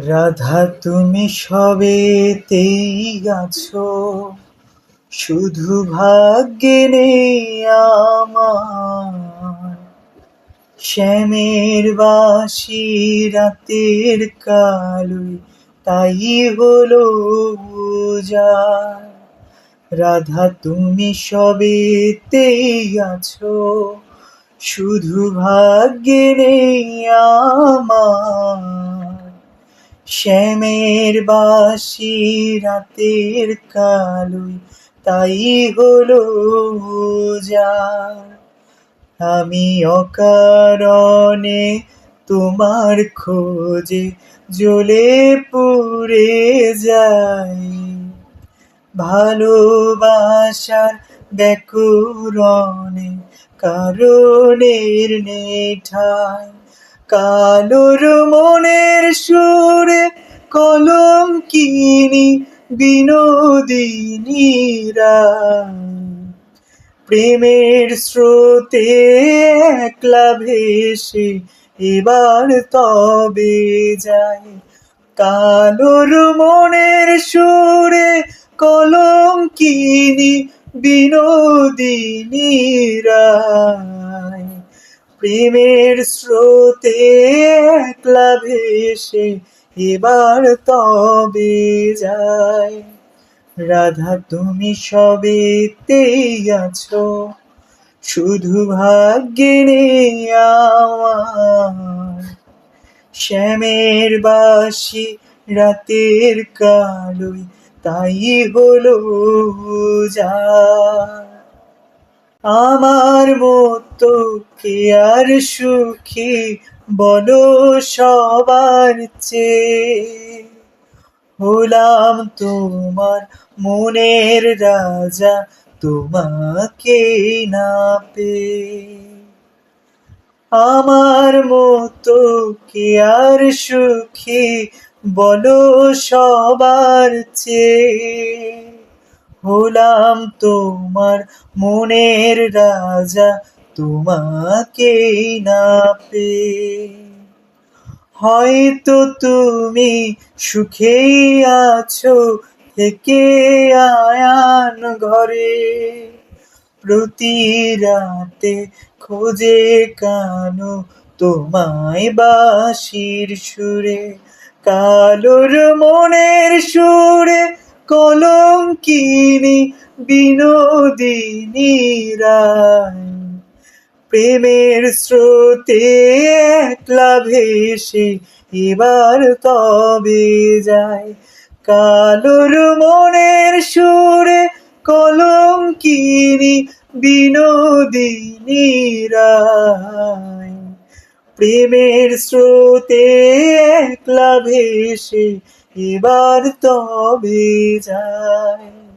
রাধা তুমি সবেতেই আছো, শুধু ভাগ্যে নেই আমার। শ্যামের বাঁশি রাতের কালোয় তাই হলো উজাড়। রাধা তুমি সবেতেই আছো, শুধু ভাগ্যে নেই আমার। শ্যামের বাঁশি রাতের কালোয় তাই হলো উজাড়। আমি অকারণে তোমার খোঁজে জ্বলে পুড়ে যাই। ভালোবাসার ব্যাকুরণে কারণের নেই ঠাঁই। কালোর মনের সুরে কলঙ্কিনী বিনোদিনী রায়। প্রেমের স্রোতে একলা ভেসে এবার তবে যাই। কালোর মনের সুরে কলঙ্কিনী বিনোদিনী রায়। প্রেমের স্রোতে একলা ভেসে এবার তবে যাই। রাধা তুমি সবেতেই আছো, শুধু ভাগ্যে নেই আমার। শ্যামের বাঁশি রাতের কালোয় তাই হলো উজাড়। আমার মতো কে আর সুখী বলো সবার চেয়ে। হলাম তোমার মনের রাজা তোমাকে না পেয়ে। আমার মতো কে আর সুখী বলো সবার চেয়ে। হলাম তোমার মনের রাজা তোমাকে না পেয়ে। হয়তো তুমি সুখেই আছো থেকে আয়ান ঘরে। প্রতি রাতে খোঁজে কানো তোমায় বাঁশির সুরে। কালোর মনের সুরে কলঙ্কিনী বিনোদিনী রায়। প্রেমের স্রোতে একলা ভেসে এবার তবে যাই। কালোর মনের সুরে কলঙ্কিনী বিনোদিনী রায়। প্রেমের স্রোতে একলা ভেসে এবার তবে যাই।